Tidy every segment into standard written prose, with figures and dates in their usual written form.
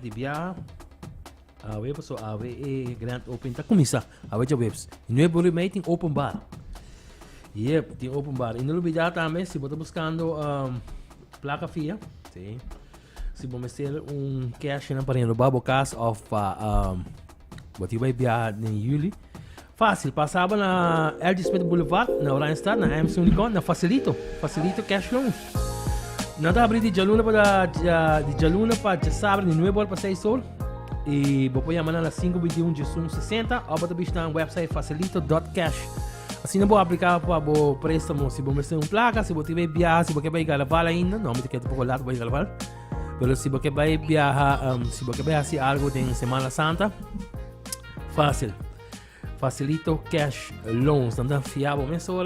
di biyahe. We hebben zo AWE Grand Open. Dat kom isa. Weet je webs. Nuevo meeting openbaar. Yep, die openbaar. In de biyahe também, se você buscando placa FIA, sim. Se você ter cash na para renovar cash of você vai viajar em julho. Fácil, passava na LG Smith Boulevard, na Oranjestad, na AMC Unicon, na Facilito cash loan. Nada abrir de Jaluna para sábado, de 9 horas para 6 horas. E vou chamar na 521 de 60 ou para visitar o website facilito.cash. Assim não vou aplicar para o préstamo, se você tem placa, se você vai viajar, se você vai gravar ainda, não me quero um pouco lá para gravar. Mas se você vai viajar, se você vai fazer algo em Semana Santa, fácil. Facilito cash loans, não dá fiável mesmo,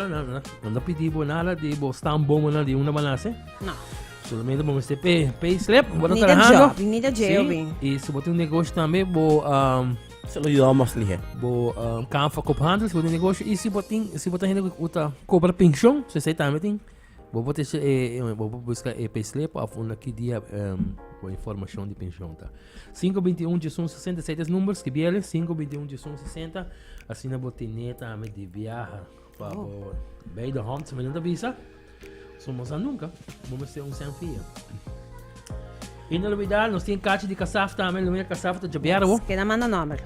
não dá pedido nada de estar bom de uma balança. Não. Solamente você pay slip, você está trabajando. Need a job. Sim, e se você tem um negócio também, vou se lo ayudamos lige. Vou campo com handel, se você tem um negócio e se você tem cobra pensão, você também tem. Vou buscar pay slip, aqui dia com informação de pensão, tá? 521 de 67 números que viele, 521 de 60, assim na botinha também de viagem, para bem da hand, se não visa. Somos a nunca, vamos ter sem fia. E na novidade, nós temos caixa de caçaf também, não é caçaf de Jabiaro. Queda manda número.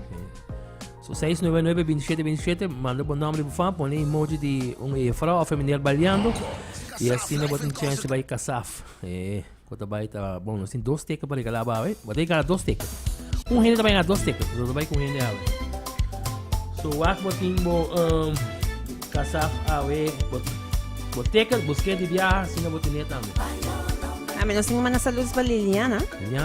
So 699-2727, manda o nome do fã, põe emoji de frau ou feminino baleando. E assim nós temos chance de caçaf. Quando vai tá bom, nós temos 2 tickets para regalar, vai. Vai ter 2 tickets. Rende também 2 tickets, nós vai com rende água. So aqui temos caçaf, Boteca, busquei de viajar, assim na botinha também. Menos tengo manas saludos para Liliana.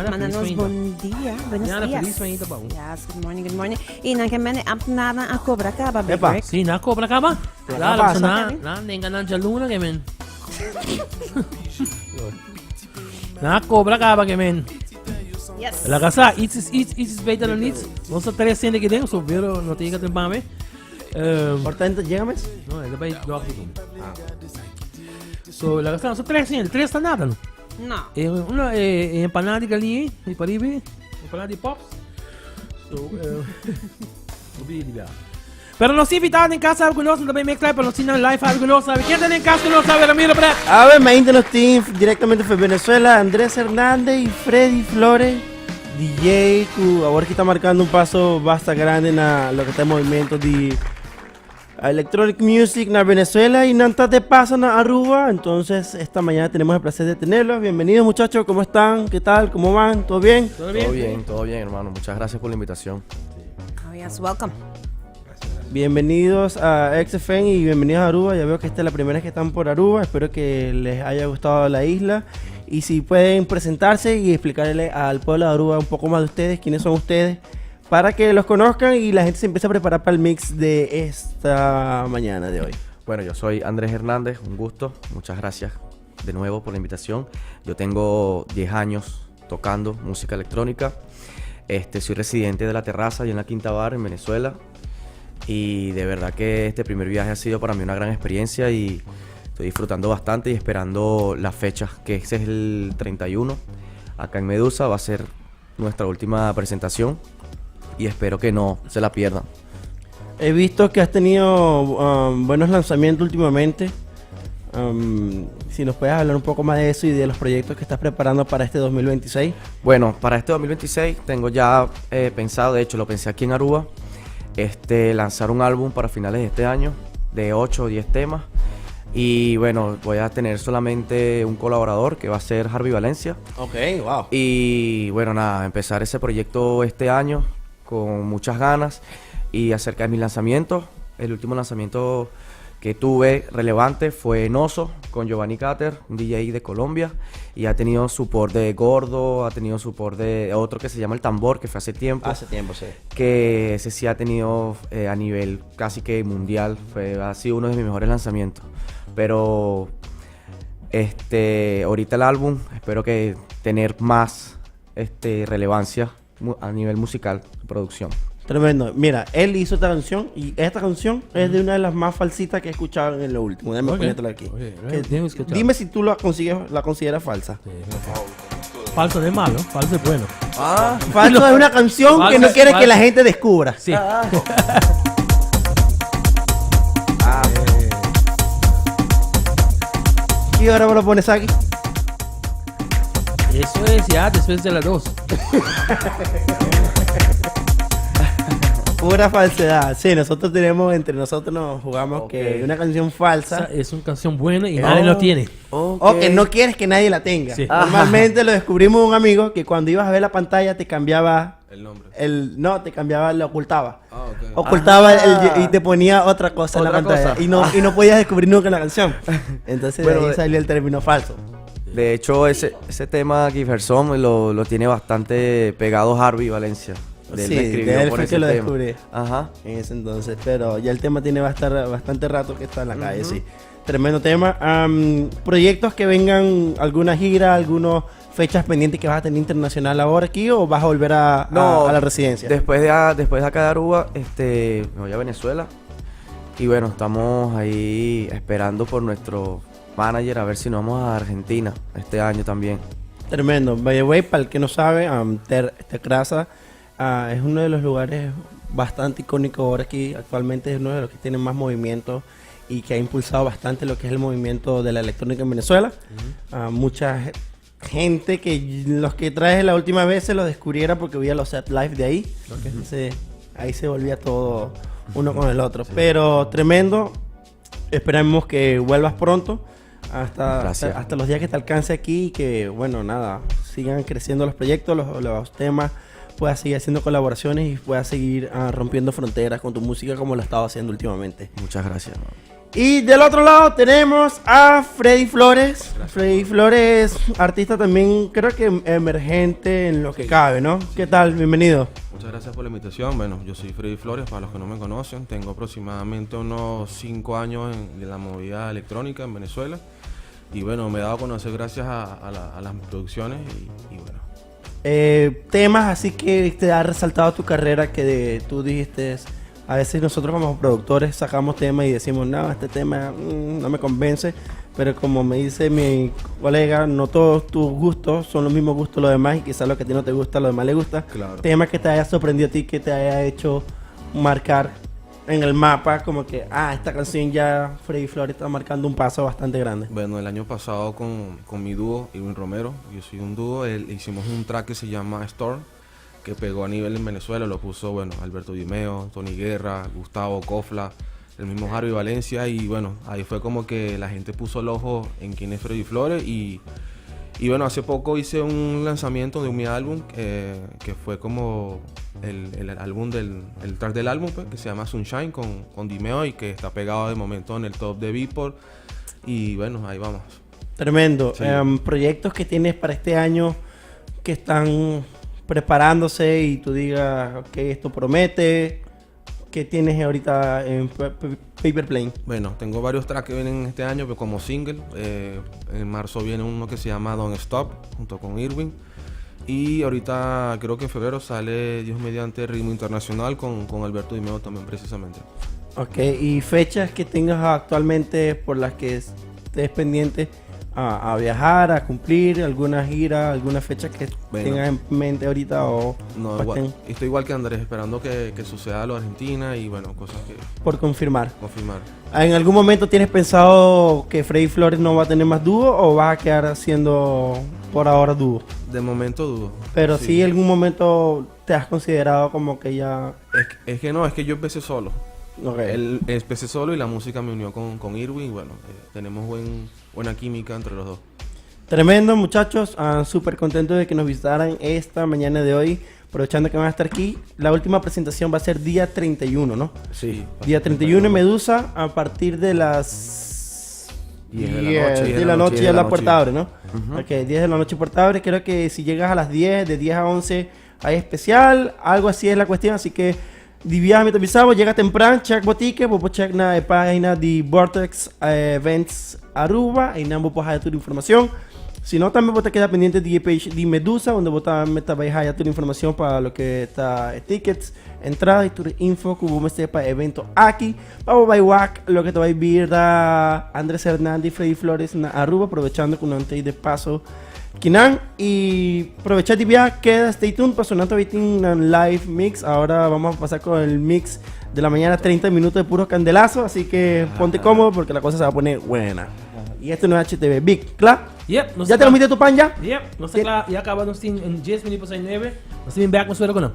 Mananos bom dia. Buenos Liliana, dias. feliz manhã, bom. Yes, good morning. E na kemene apnada a Cobra Caba, Big Epa. Rick. Sim, na cobra acaba. Claro, na nenga na jaluna que men. Na cobra acaba que men. Yes. La casa, it's better than it. Vamos a 300 que dentro, so pero no te llega tempo me. Portanto, llegame. No, ele vai logo aqui. So, la casa, so 300, 3 está nada, não? No. Uma empanada de galinha, e para ir, empanada de pops. So, vou pedir de viagem. Pero nos invitados en casa algo conosco, também me claro, pero nos tienen live algo conosco, sabe? Quem está en casa conosco, sabe? Ramiro Prat. A ver, imagínate los teams directamente de Venezuela, Andrés Hernández y Freddy Flores, DJ, que ahora que está marcando un paso bastante grande en lo que está en movimiento de Electronic Music en Venezuela y Nantas de paso en Aruba. Entonces, esta mañana tenemos el placer de tenerlos. Bienvenidos, muchachos, ¿cómo están? ¿Qué tal? ¿Cómo van? ¿Todo bien? Todo bien, hermano. Muchas gracias por la invitación. Oh, yes, welcome. Bienvenidos a XFN y bienvenidos a Aruba. Ya veo que esta es la primera vez que están por Aruba. Espero que les haya gustado la isla. Y si pueden presentarse y explicarle al pueblo de Aruba un poco más de ustedes, quiénes son ustedes, para que los conozcan y la gente se empiece a preparar para el mix de esta mañana de hoy. Bueno, yo soy Andrés Hernández, un gusto. Muchas gracias de nuevo por la invitación. Yo tengo 10 años tocando música electrónica. Soy residente de La Terraza y en la Quinta Bar en Venezuela. Y de verdad que este primer viaje ha sido para mí una gran experiencia y estoy disfrutando bastante y esperando las fechas, que ese es el 31. Acá en Medusa va a ser nuestra última presentación y espero que no se la pierdan. He visto que has tenido buenos lanzamientos últimamente. Si nos puedes hablar un poco más de eso y de los proyectos que estás preparando para este 2026. Bueno, para este 2026 tengo ya pensado, de hecho lo pensé aquí en Aruba, lanzar un álbum para finales de este año de 8 o 10 temas. Y bueno, voy a tener solamente un colaborador que va a ser Harvey Valencia. Ok, wow. Y bueno, nada, empezar ese proyecto este año con muchas ganas. Y acerca de mis lanzamientos, el último lanzamiento que tuve relevante fue Noso con Giovanni Cater, un DJ de Colombia. Y ha tenido support de Gordo, ha tenido support de otro que se llama El Tambor, que fue hace tiempo. Hace tiempo, sí. Que ese sí ha tenido a nivel casi que mundial. Ha sido uno de mis mejores lanzamientos. Pero ahorita el álbum espero que tener más relevancia a nivel musical, producción. Tremendo. Mira, él hizo esta canción y esta canción es de una de las más falsitas que he escuchado en lo último. Déjame ponértela aquí. Tengo que escuchar. Dime si tú la consideras falsa. Sí, falso no es malo, falso es bueno. Falso es una canción que no quiere que la gente descubra. Sí. ¿Y ahora me lo pones aquí? Eso es ya después de las 2. Pura falsedad. Sí, nosotros tenemos, entre nosotros nos jugamos que una canción falsa Es una canción buena y nadie lo tiene. o que no quieres que nadie la tenga. Sí. Normalmente lo descubrimos un amigo que cuando ibas a ver la pantalla te cambiaba El nombre. no, te cambiaba, lo ocultaba. Ok. Ocultaba y te ponía otra cosa en la Otra pantalla. cosa. Y no podías descubrir nunca la canción. Entonces Bueno, de ahí salió el término falso. De hecho, ese tema Giverson lo tiene bastante pegado Harvey Valencia. De él Sí, me escribió de él por fue ese que lo tema. descubrí. Ajá. En ese entonces, pero ya el tema tiene bastante rato que está en la calle, sí. Tremendo tema. ¿Proyectos que vengan, alguna gira, algunas fechas pendientes que vas a tener internacional ahora aquí o vas a volver a la residencia? Después de acá de Aruba, me voy a Venezuela. Y bueno, estamos ahí esperando por nuestro manager a ver si nos vamos a Argentina este año también. Tremendo. By the way, para el que no sabe, Terraza es uno de los lugares bastante icónicos ahora aquí. Actualmente es uno de los que tiene más movimiento y que ha impulsado bastante lo que es el movimiento de la electrónica en Venezuela. Mucha gente que los que traje la última vez se lo descubriera porque veía los set live de ahí. Entonces ahí se volvía todo uno con el otro. Pero tremendo. Esperamos que vuelvas pronto. Hasta los días que te alcance aquí y que, bueno, nada, sigan creciendo los proyectos, los temas, puedas seguir haciendo colaboraciones y puedas seguir rompiendo fronteras con tu música como lo has estado haciendo últimamente. Muchas gracias. Y del otro lado tenemos a Freddy Flores. Freddy Flores, artista también creo que emergente en lo que cabe, ¿no? ¿Qué tal? Bienvenido. Muchas gracias por la invitación. Bueno, yo soy Freddy Flores, para los que no me conocen. Tengo aproximadamente unos 5 años en la movida electrónica en Venezuela. Y bueno, me he dado a conocer gracias a las producciones y bueno. Temas así que te ha resaltado tu carrera que tú dijiste, a veces nosotros como productores sacamos temas y decimos, no, este tema no me convence, pero como me dice mi colega, no todos tus gustos son los mismos gustos de los demás y quizás lo que a ti no te gusta, a los demás les gusta. Claro. Temas que te haya sorprendido a ti, que te haya hecho marcar en el mapa como que, esta canción ya Freddy Flores está marcando un paso bastante grande. Bueno, el año pasado con mi dúo, Irwin Romero, yo soy un dúo, hicimos un track que se llama Storm, que pegó a nivel en Venezuela, lo puso, bueno, Alberto Dimeo, Tony Guerra, Gustavo Cofla, el mismo Harvey Valencia, y bueno, ahí fue como que la gente puso el ojo en quién es Freddy Flores, y bueno, hace poco hice un lanzamiento de mi álbum, que fue como el álbum el track del álbum, pues, que se llama Sunshine con Dimeo y que está pegado de momento en el top de Beatport, y bueno, ahí vamos. Tremendo. Sí. Proyectos que tienes para este año que están preparándose y tú digas, ok, esto promete. ¿Qué tienes ahorita en Paper Plane? Bueno, tengo varios tracks que vienen este año pero como single. En marzo viene uno que se llama Don't Stop junto con Irwin. Y ahorita creo que en febrero sale Dios mediante Ritmo Internacional con Alberto Dimeo también precisamente. Ok, y fechas que tengas actualmente por las que estés pendiente a viajar, a cumplir, alguna gira, alguna fecha que tengas en mente ahorita o No, estoy igual que Andrés, esperando que suceda lo de Argentina y bueno, cosas que por confirmar. confirmar. ¿En algún momento tienes pensado que Freddy Flores no va a tener más dúo o vas a quedar haciendo por ahora dúo? De momento dudo. Pero sí, en algún momento te has considerado como que ya... Es que yo empecé solo. Ok. Empecé solo y la música me unió con Irwin y bueno, tenemos buena química entre los dos. Tremendo, muchachos. Súper contento de que nos visitaran esta mañana de hoy. Aprovechando que van a estar aquí. La última presentación va a ser día 31, ¿no? Sí. Día 31 en Medusa a partir de las 10 de la noche ya la puerta abre, ¿no? Ok, 10 de la noche puerta abre. Creo que si llegas a las 10, de 10 a 11 hay especial. Algo así es la cuestión. Así que diviame t'avisavo, llega temprano, check botique, vos check na página de Vortex Events Aruba, y nada, vos podés toda la información. Si no, también vos te quedas pendiente de la page de Medusa, donde vos también te vais a toda la información para lo que está tickets, entrada y tu info que vos me sepa evento aquí. Vamos a ver lo que te va a ver a Andrés Hernández y Freddy Flores en Aruba, aprovechando que no antes de paso Kinan y aprovechar de viaje, queda, stay tuned para sonar un live mix. Ahora vamos a pasar con el mix de la mañana, 30 minutos de puros candelazos, así que ponte cómodo porque la cosa se va a poner buena. Y esto no es HTV Big, ¿claro? Yep, ¿Ya te lo metiste tu pan ya? Yep, no sé, claro, ya acabamos en 10 minutos 9. Nós temos back no suelo con